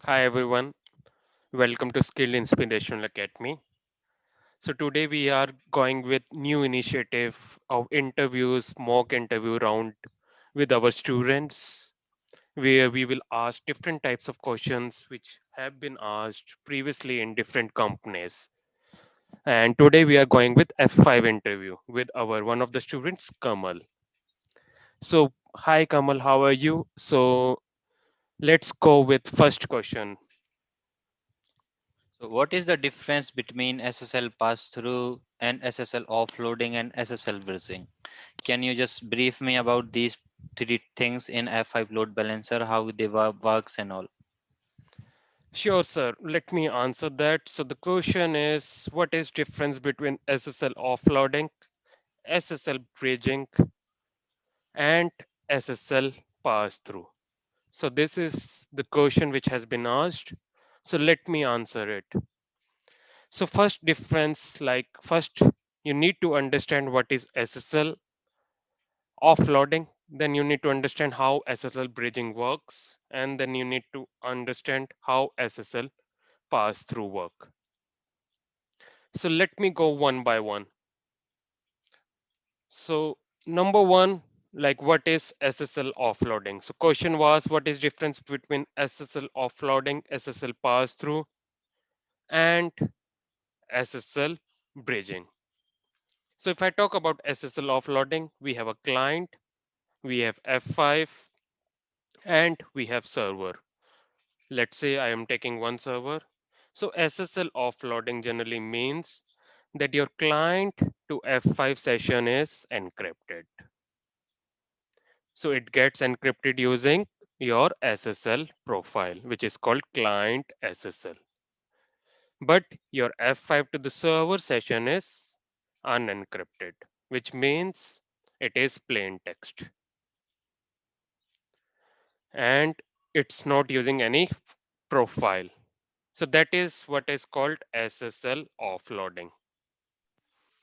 Hi everyone, welcome to Skill Inspirational Academy. So today we are going with new initiative of interviews, mock interview round with our students, where we will ask different types of questions which have been asked previously in different companies. And today we are going with F5 interview with our one of the students, Kamal. So hi Kamal, how are you? So let's go with first question. So what is the difference between SSL pass-through and SSL offloading and SSL bridging? Can you just brief me about these three things in F5 load balancer, how they works and all? Sure, sir. Let me answer that. So the question is, what is difference between SSL offloading, SSL bridging, and SSL pass-through? So this is the question which has been asked. So let me answer it. So first difference, like first you need to understand what is SSL offloading. Then you need to understand how SSL bridging works, and then you need to understand how SSL pass-through work. So let me go one by one. So number one, like what is SSL offloading? So question was what is difference between SSL offloading, SSL pass through, and SSL bridging. So if I talk about SSL offloading, we have a client, we have F5, and we have server. Let's say I am taking one server. So SSL offloading generally means that your client to F5 session is encrypted. So it gets encrypted using your SSL profile, which is called client SSL. But your F5 to the server session is unencrypted, which means it is plain text and it's not using any profile. So that is what is called SSL offloading.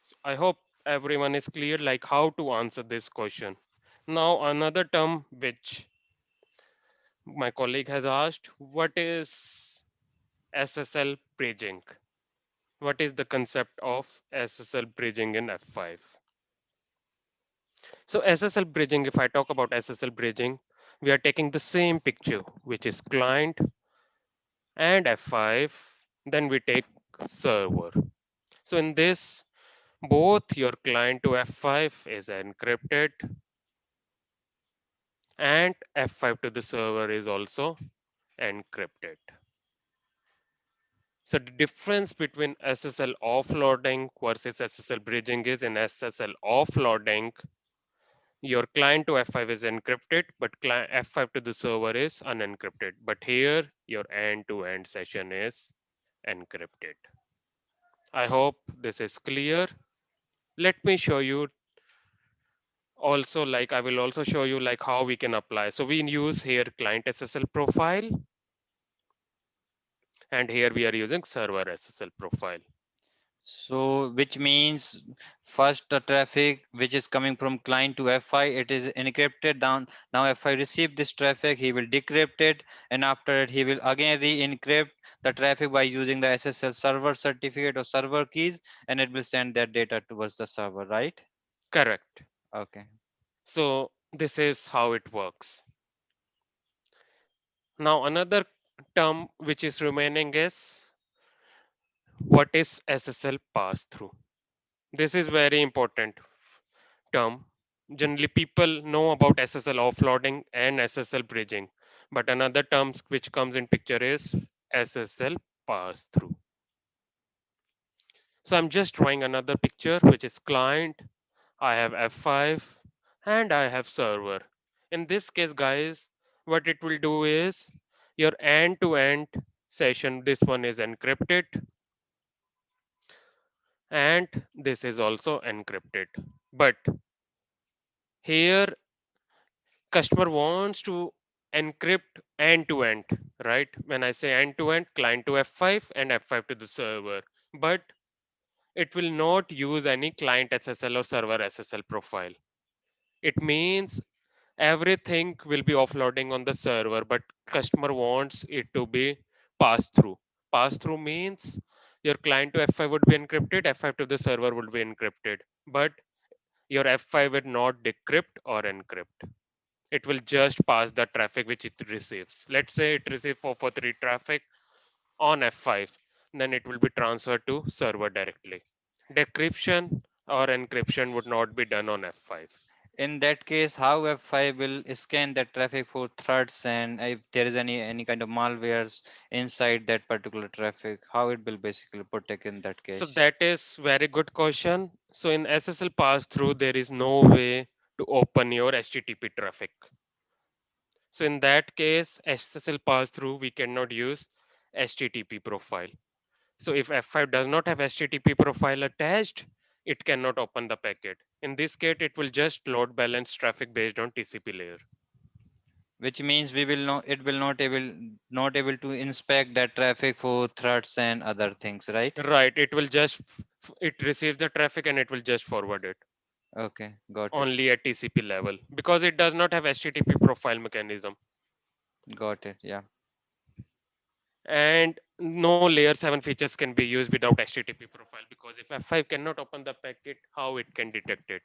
So I hope everyone is clear like how to answer this question. Now another term which my colleague has asked, what is SSL bridging? What is the concept of SSL bridging in F5? So SSL bridging, if I talk about SSL bridging, we are taking the same picture, which is client and F5, then we take server. So in this, both your client to F5 is encrypted and F5 to the server is also encrypted. So the difference between SSL offloading versus SSL bridging is in SSL offloading, your client to F5 is encrypted, but F5 to the server is unencrypted. But here, your end-to-end session is encrypted. I hope this is clear. Let me show you also, like I will also show you like how we can apply. So we use here client SSL profile, and here we are using server SSL profile. So which means first the traffic which is coming from client to F5, it is encrypted down. Now F5 receive this traffic, he will decrypt it, and after it he will again re-encrypt the traffic by using the SSL server certificate or server keys, and it will send that data towards the server, right? Correct. Okay. So this is how it works. Now another term which is remaining is what is SSL pass through. This is very important term. Generally people know about SSL offloading and SSL bridging, but another term which comes in picture is SSL pass through. So I'm just drawing another picture which is client, I have F5 and I have server. In this case guys, what it will do is your end to end session, this one is encrypted and this is also encrypted. But here customer wants to encrypt end to end, right? When I say end to end, client to F5 and F5 to the server, but it will not use any client SSL or server SSL profile. It means everything will be offloading on the server, but customer wants it to be pass through. Pass through means your client to F5 would be encrypted, F5 to the server would be encrypted, but your F5 will not decrypt or encrypt. It will just pass the traffic which it receives. Let's say it receives 443 traffic on F5, then it will be transferred to server directly. Decryption or encryption would not be done on F5. In that case, how F5 will scan that traffic for threats, and if there is any kind of malwares inside that particular traffic, how it will basically protect in that So case? that is very good question. So in SSL pass through, there is no way to open your HTTP traffic. So in that case, SSL pass through, we cannot use HTTP profile. So if F5 does not have HTTP profile attached, it cannot open the packet. In this case, it will just load balance traffic based on TCP layer. Which means we will not it will not able to inspect that traffic for threats and other things, right? Right, it will just it receives the traffic and it will just forward it Okay, got it. only at TCP level because it does not have HTTP profile mechanism. Got it. Yeah. And no layer 7 features can be used without HTTP profile because if F5 cannot open the packet, how it can detect it?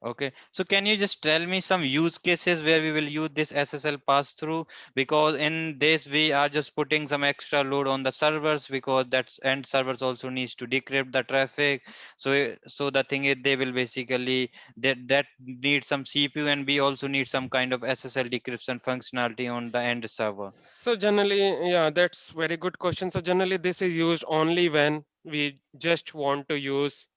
Okay. So can you just tell me some use cases where we will use this SSL pass through? Because in this we are just putting some extra load on the servers, because that's and servers also needs to decrypt the traffic. So so the thing is they will basically that needs some CPU, and we also need some kind of SSL decryption functionality on the end server. So generally, yeah, that's very good question. So generally, this is used only when we just want to use,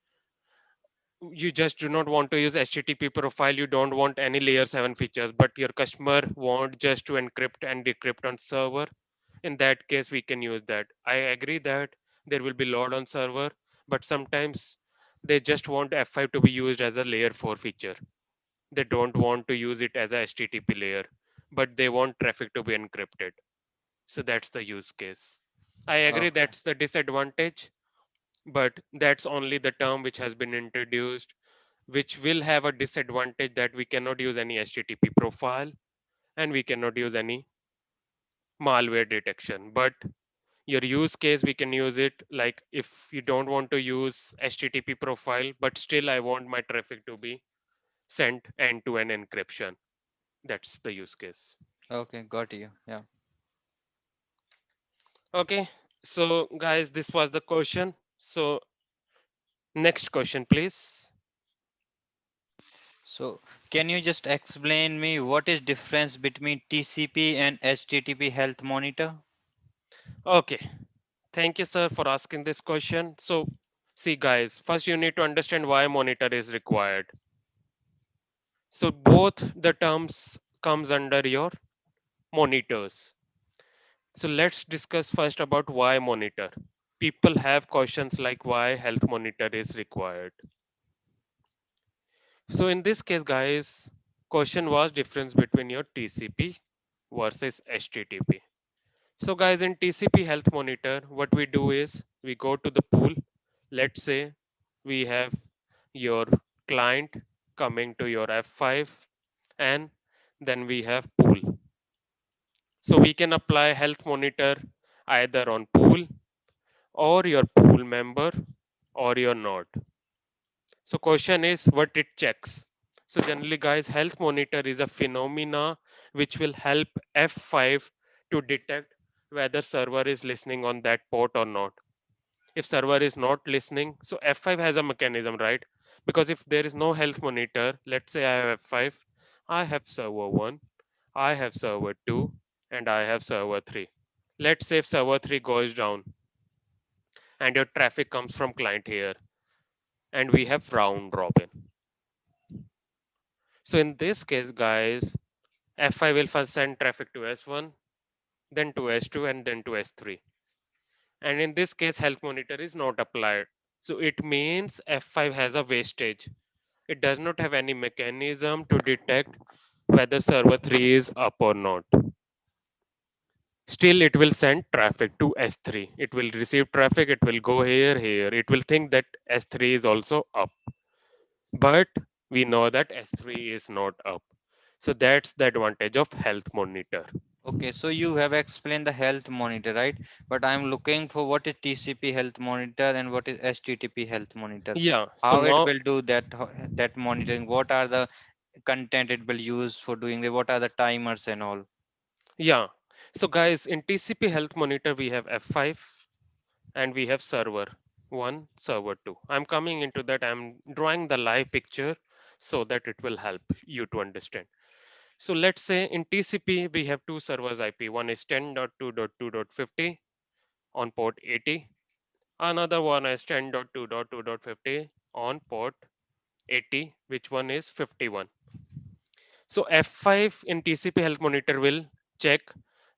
you just do not want to use HTTP profile. You don't want any layer 7 features, but your customer want just to encrypt and decrypt on server. In that case, we can use that. I agree that there will be load on server, but sometimes they just want F5 to be used as a layer 4 feature. They don't want to use it as a HTTP layer, but they want traffic to be encrypted. So that's the use case. I agree Okay. that's the disadvantage, but that's only the term which has been introduced, which will have a disadvantage that we cannot use any HTTP profile and we cannot use any malware detection. But your use case, we can use it like if you don't want to use HTTP profile, but still I want my traffic to be sent end to end encryption. That's the use case. Okay, got you. Yeah. Okay, so guys, this was the question. So next question, please. So can you just explain me what is difference between TCP and HTTP health monitor? Okay, thank you, sir, for asking this question. So, see, guys, first you need to understand why monitor is required. So, both the terms comes under your monitors. So, let's discuss first about why monitor. People have questions like why health monitor is required. So, in this case, guys, question was difference between your TCP versus HTTP. So guys, in TCP health monitor, what we do is we go to the pool. Let's say we have your client coming to your F5 and then we have pool. So we can apply health monitor either on pool or your pool member or your node. So question is what it checks. So generally guys, health monitor is a phenomena which will help F5 to detect whether server is listening on that port or not. If server is not listening, so F5 has a mechanism, right? Because if there is no health monitor, let's say I have F5, I have server 1, I have server 2, and I have server 3. Let's say if server 3 goes down and your traffic comes from client here and we have round robin. So in this case, guys, F5 will first send traffic to S1, then to S2, and then to S3. And in this case, health monitor is not applied. So it means F5 has a wastage. It does not have any mechanism to detect whether server 3 is up or not. Still, it will send traffic to S3. It will receive traffic, it will go here, here. It will think that S3 is also up. But we know that S3 is not up. So that's the advantage of health monitor. Okay, so you have explained the health monitor, right? But I'm looking for what is TCP health monitor and what is HTTP health monitor. Yeah, so How it now, will do that monitoring? What are the content it will use for doing it? What are the timers and all? yeah. So guys, in TCP health monitor, we have F5 and we have server 1, server 2. I'm coming into that. I'm drawing the live picture so that it will help you to understand. So let's say in TCP, we have two servers IP. One is 10.2.2.50 on port 80. Another one is 10.2.2.50 on port 80, which one is 51. So F5 in TCP health monitor will check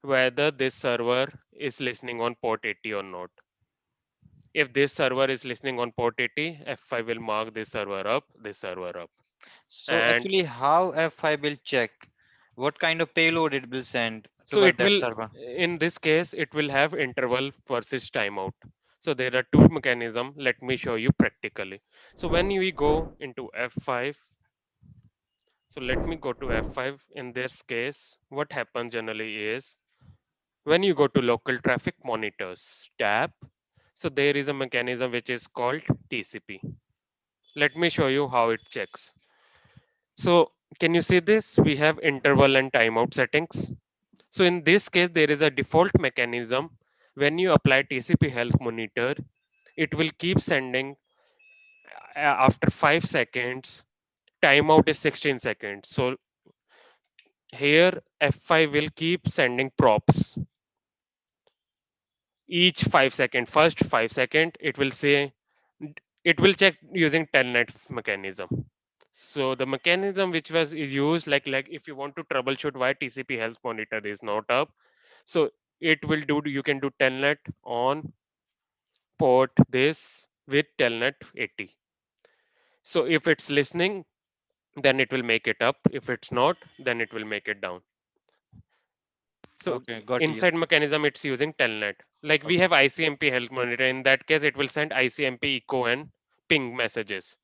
whether this server is listening on port 80 or not. If this server is listening on port 80, F5 will mark this server up. So And actually, how F5 will check what kind of payload it will send so toward it that will, server? in this case, it will have interval versus timeout. So there are two mechanisms. Let me show you practically. So when we go into F5, so let me go to F5. In this case, what happens generally is when you go to local traffic monitors tab, so there is a mechanism which is called TCP. Let me show you how it checks. So can you see this? We have interval and timeout settings. So in this case, there is a default mechanism. When you apply TCP health monitor, it will keep sending after 5 seconds. Timeout is 16 seconds. So here F5 will keep sending props each 5 second. First 5 second, it will say, it will check using telnet mechanism. So the mechanism which was is used, like if you want to troubleshoot why TCP health monitor is not up, so it will do, you can do telnet on port this with telnet 80. So if it's listening, then it will make it up. If it's not, then it will make it down. So Okay, got you. inside mechanism, it's using telnet. Like we Okay, have ICMP health monitor. In that case, it will send ICMP echo and ping messages.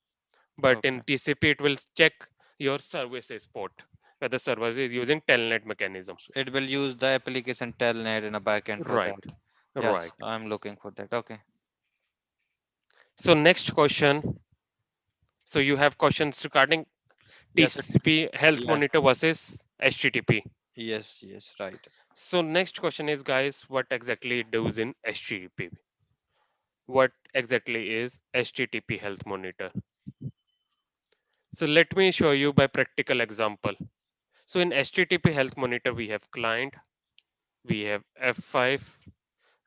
But in okay. TCP, it will check your services port, whether service is using telnet mechanism. So it will use the application telnet in a backend for Right, that. Yes, right. I'm looking for that. Okay. So next question. So you have questions regarding Yes. TCP health Yeah. monitor versus HTTP. Yes. Yes. Right. So next question is, guys, what exactly it does in HTTP? What exactly is HTTP health monitor? So let me show you by practical example. So in HTTP health monitor, we have client, we have F5,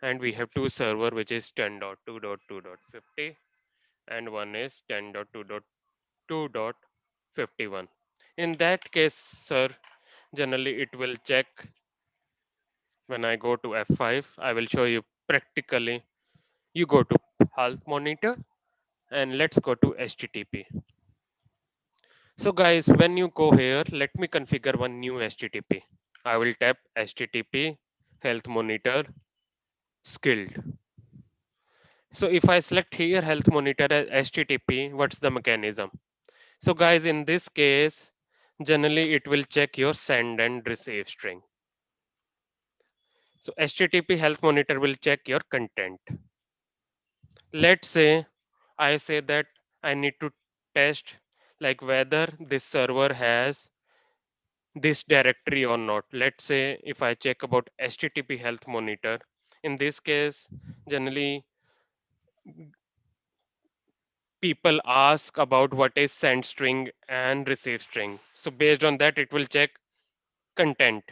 and we have two server, which is 10.2.2.50, and one is 10.2.2.51. In that case, sir, generally it will check. When I go to F5, I will show you practically. You go to health monitor and let's go to HTTP. So guys, when you go here, let me configure one new HTTP. I will tap HTTP health monitor skilled. So if I select here health monitor as HTTP, what's the mechanism? So guys, in this case, generally it will check your send and receive string. So HTTP health monitor will check your content. Let's say I say that I need to test like whether this server has this directory or not. Let's say if I check about HTTP health monitor, in this case, generally people ask about what is send string and receive string. So based on that, it will check content.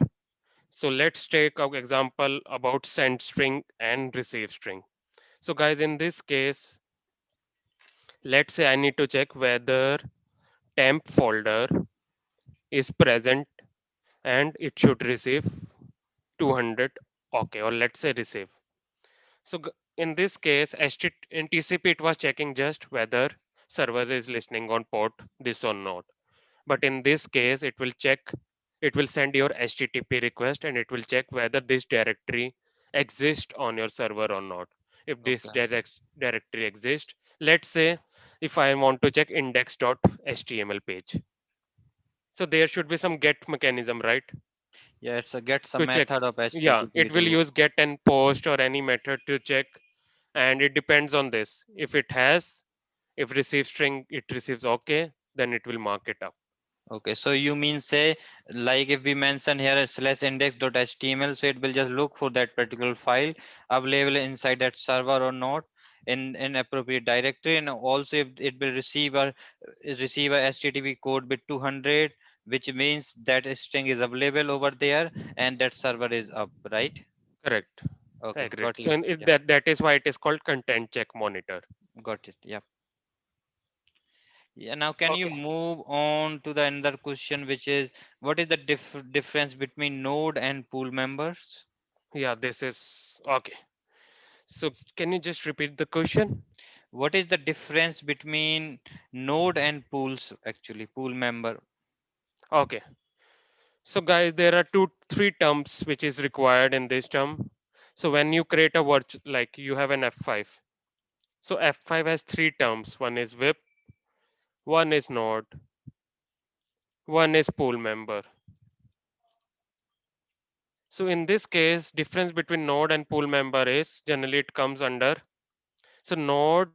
So let's take an example about send string and receive string. So guys, in this case, let's say I need to check whether temp folder is present and it should receive 200. Okay, or let's say receive. So in this case, in TCP, it was checking just whether server is listening on port this or not. But in this case, it will check, it will send your HTTP request and it will check whether this directory exists on your server or not. If this Okay. directory exists, let's say if I want to check index.html page. So there should be some get mechanism, right? Yeah, it's a get to some check. method of Yeah, HTTP it will to. use get and post or any method to check, and it depends on this. If it has, if receive string it receives okay, then it will mark it up. Okay, so you mean say, like if we mention here slash index.html, so it will just look for that particular file available inside that server or not in appropriate directory, and also if it will receive a HTTP code bit 200, which means that a string is available over there and that server is up, right? Correct. Okay, Agreed. got So you. Yeah, that is why it is called content check monitor. got it. Yeah. Yeah, now can you Okay. move on to the another question, which is what is the difference between node and pool members? Yeah, this is okay. So can you just repeat the question? What is the difference between node and pools actually, pool member? Okay. So guys, there are three terms which is required in this term. So when you create a virtual, like you have an F5. So F5 has three terms. One is VIP, one is node, one is pool member. So in this case, difference between node and pool member is generally it comes under. So node,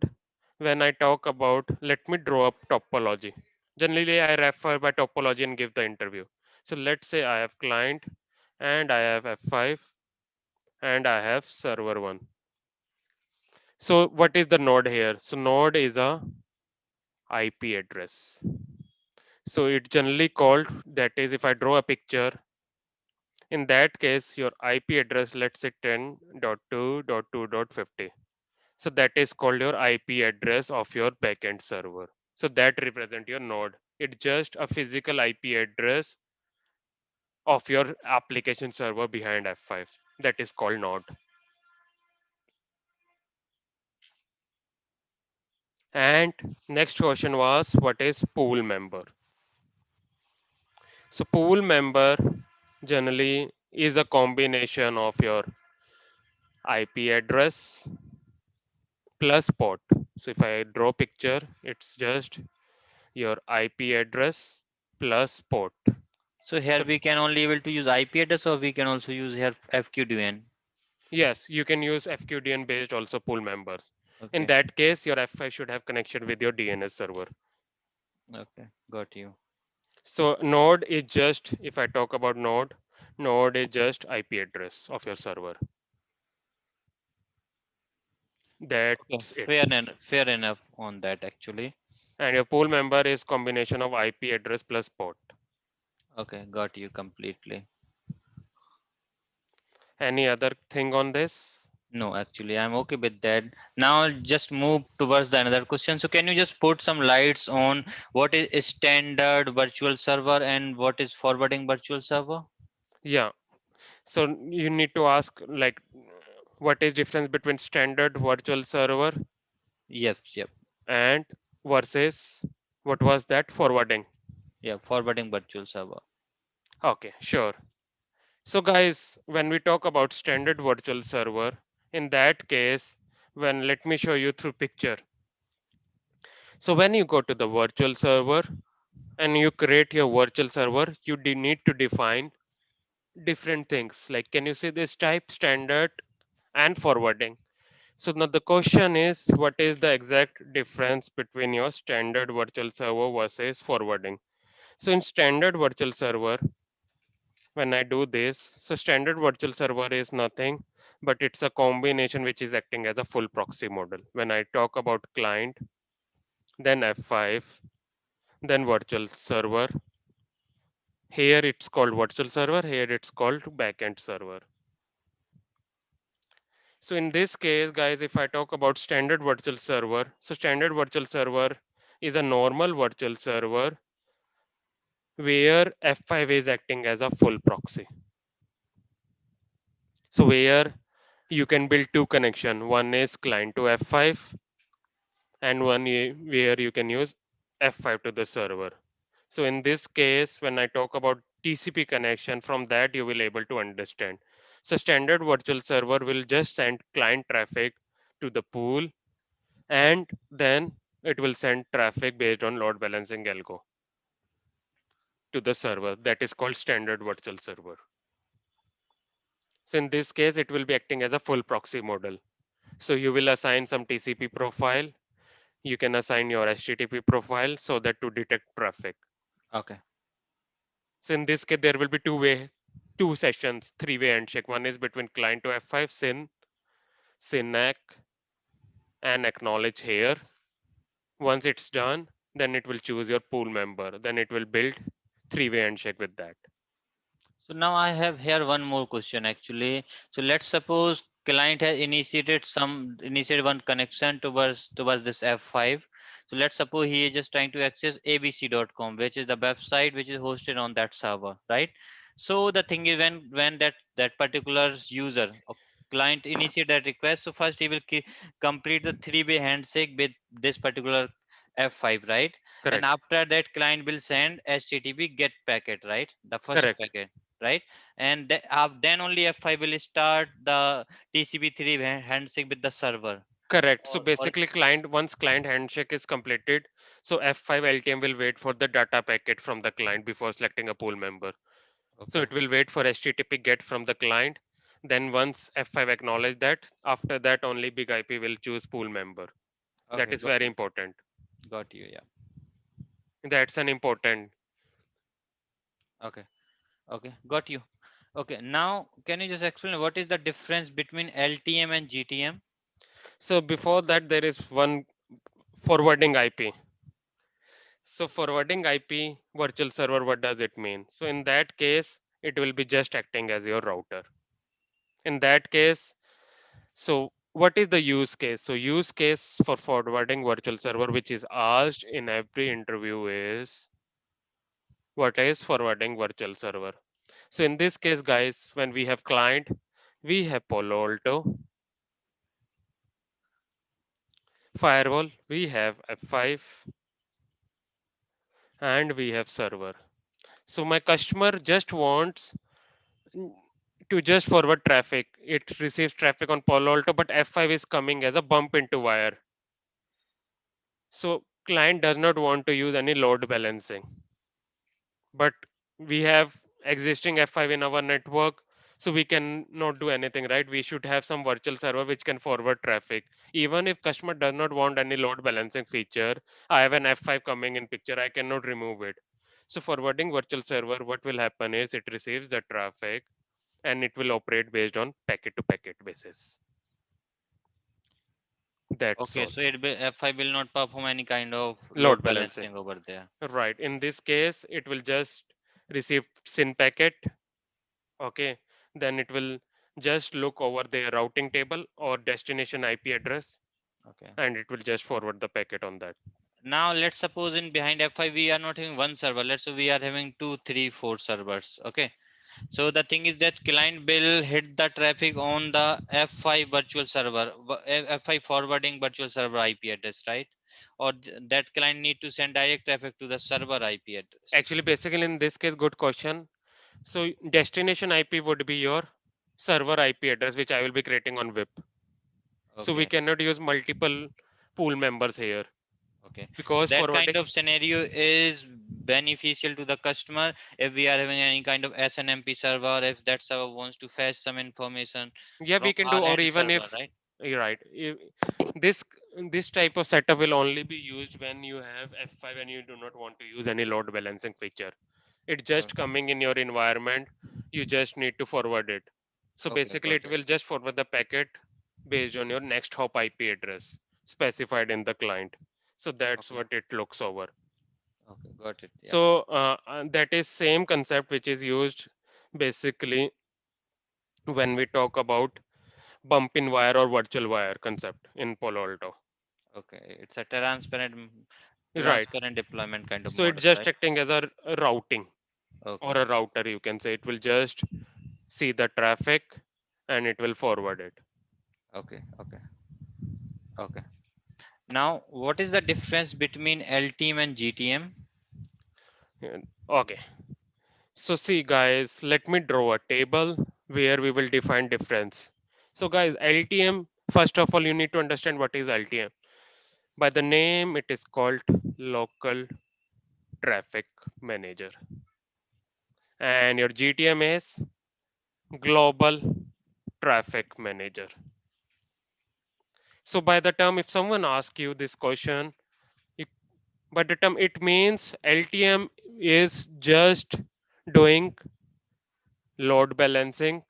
when I talk about, let me draw up topology. Generally, I refer by topology and give the interview. So let's say I have client and I have F5 and I have server one. So what is the node here? So node is a IP address. So it's generally called, that is if I draw a picture, in that case your IP address, let's say 10.2.2.50. So that is called your IP address of your backend server. So that represent your node. It's just a physical IP address of your application server behind F5. That is called node. And next question was what is pool member? So pool member generally is a combination of your IP address plus port. So if I draw picture, it's just your IP address plus port. So here So we can only able to use IP address or we can also use here FQDN. yes, you can use FQDN based also pool members. In Okay, that case, your F5 should have connection with your DNS server. okay, got you. So node is just, if I talk about node, node is just IP address of your server. Okay, That's it. fair enough on that actually. And your pool member is combination of IP address plus port. Okay, got you completely. Any other thing on this? No, actually, I'm okay with that. Now, just move towards the another question. So, can you just put some lights on what is a standard virtual server and what is forwarding virtual server? Yeah. So you need to ask like what is difference between standard virtual server Yep, yep, and versus what was that forwarding? yeah, forwarding virtual server. Okay, sure. So guys, when we talk about standard virtual server, in that case, when let me show you through picture. So when you go to the virtual server and you create your virtual server, you need to define different things. Like, can you see this type standard and forwarding? So now the question is, what is the exact difference between your standard virtual server versus forwarding? So in standard virtual server, when I do this, so standard virtual server is nothing, but it's a combination which is acting as a full proxy model. When I talk about client, then F5, then virtual server. Here it's called virtual server, here it's called backend server. So in this case, guys, if I talk about standard virtual server, so standard virtual server is a normal virtual server where F5 is acting as a full proxy. So where you can build two connection. One is client to F5 and where you can use F5 to the server. So in this case, when I talk about TCP connection, from that you will able to understand. So standard virtual server will just send client traffic to the pool and then it will send traffic based on load balancing algo to the server. That is called standard virtual server. So in this case, it will be acting as a full proxy model. So you will assign some TCP profile. You can assign your HTTP profile so that to detect traffic. Okay. So in this case, there will be two sessions, three-way handshake. One is between client to F5, SYN-ACK, and acknowledge here. Once it's done, then it will choose your pool member. Then it will build three-way handshake with that. So now I have here one more question actually. So let's suppose client has initiated one connection towards this F5. So let's suppose he is just trying to access abc.com, which is the website which is hosted on that server, right? So the thing is when that particular user or client initiate that request, so first he will complete the three-way handshake with this particular F5, right? And Correct. after that client will send HTTP get packet, right? The first Correct. packet, right? And then only F5 will start the TCP3 handshake with the server. Correct. So Or basically, once client handshake is completed, so F5 LTM will wait for the data packet from the client before selecting a pool member. So okay, it will wait for HTTP get from the client. Then once F5 acknowledge that, after that only big IP will choose pool member. That okay, is very important. got you, yeah, That's an important. okay, okay, got you. Okay, now can you just explain what is the difference between LTM and GTM? So before that, there is one forwarding IP. So forwarding IP virtual server, what does it mean? So in that case, it will be just acting as your router. In that case, so what is the use case? So use case for forwarding virtual server, which is asked in every interview is what is forwarding virtual server? So in this case, guys, when we have client, we have Palo Alto, firewall, we have F5, and we have server. So my customer just wants to just forward traffic. It receives traffic on Palo Alto, but F5 is coming as a bump into wire. So client does not want to use any load balancing. But we have existing F5 in our network, so we can not do anything, right? We should have some virtual server which can forward traffic. Even if customer does not want any load balancing feature, I have an F5 coming in picture, I cannot remove it. So forwarding virtual server, what will happen is it receives the traffic and it will operate based on packet to packet basis. That's Okay, all. so F5 will not perform any kind of Load load balancing. balancing over there. Right. In this case, it will just receive SYN packet. Okay, then it will just look over the routing table or destination IP address Okay. and it will just forward the packet on that. Now let's suppose in behind F5 we are not having one server. Let's say we are having two, three, four servers. Okay. So the thing is that client will hit the traffic on the F5 virtual server, F5 forwarding virtual server IP address, right? Or that client need to send direct traffic to the server IP address. Actually, basically in this case, good question. So destination IP would be your server IP address, which I will be creating on VIP. So we Okay. cannot use multiple pool members here Okay. So because that kind forwarding. of scenario is beneficial to the customer if we are having any kind of SNMP server, if that server wants to fetch some information Yeah, from we can do, our or end even server, if right? you're right. This this type of setup will only be used when you have F5 and you do not want to use any load balancing feature. It's just Okay. coming in your environment. You just need to forward it. So Okay, basically, got it it. will just forward the packet based on your next hop IP address specified in the client. So that's Okay. what it looks over. Okay, got it. Yeah. So that is same concept which is used basically when we talk about bump in wire or virtual wire concept in Palo Alto. Okay. It's a transparent Right. deployment kind of So it's model, just right? acting as a routing or Okay. a router, you can say. It will just see the traffic and it will forward it. Okay. Okay. Okay. Now, what is the difference between LTM and GTM? Okay. So see guys, let me draw a table where we will define difference. So guys, LTM, first of all, you need to understand what is LTM. By the name, it is called local traffic manager. And your GTM is global. traffic manager. So by the term, if someone asks you this question, you, by the term it means LTM is just doing load balancing.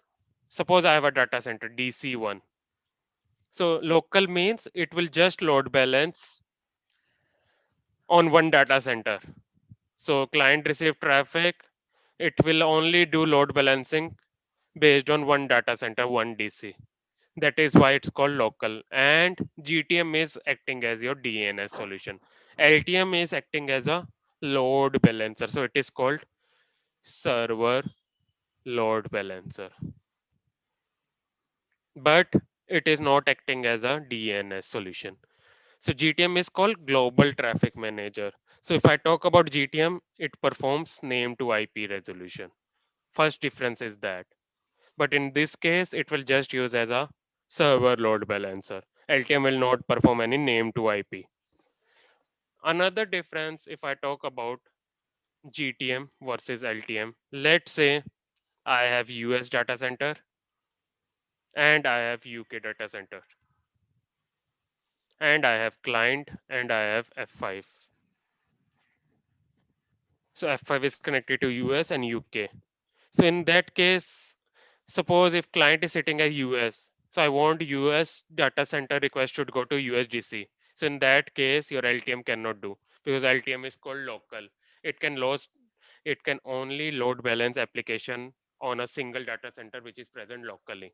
Suppose I have a data center DC1. So local means it will just load balance on one data center. So client receive traffic, it will only do load balancing based on one data center, one DC. That is why it's called local. And GTM is acting as your DNS solution. LTM is acting as a load balancer. So it is called server load balancer. But it is not acting as a DNS solution. So GTM is called Global Traffic Manager. So if I talk about GTM, it performs name to IP resolution. First difference is that. But in this case, it will just use as a server load balancer. LTM will not perform any name to IP. Another difference, if I talk about GTM versus LTM, let's say I have US data center and I have UK data center and I have client and I have F5. So F5 is connected to US and UK. So in that case, suppose if client is sitting at US, so I want US data center request should go to USDC. So in that case, your LTM cannot do because LTM is called local. It can load, it can only load balance application on a single data center which is present locally.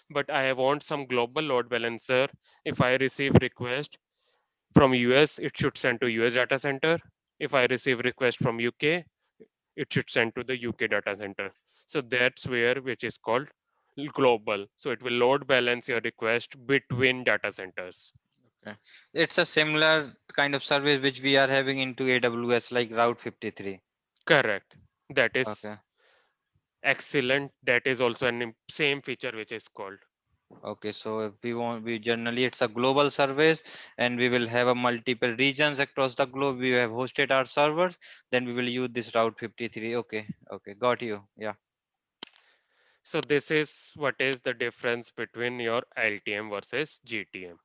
But I want some global load balancer. If I receive request from US, it should send to US data center. If I receive request from UK, it should send to the UK data center. So that's where which is called global. So it will load balance your request between data centers. Okay. It's a similar kind of service which we are having into AWS, like Route 53. Correct. That Okay. is excellent. That is also an same feature which is called. Okay, so if we want, we generally it's a global service, and we will have a multiple regions across the globe. We have hosted our servers, then we will use this Route 53. Okay, okay, got you. Yeah. So this is what is the difference between your LTM versus GTM.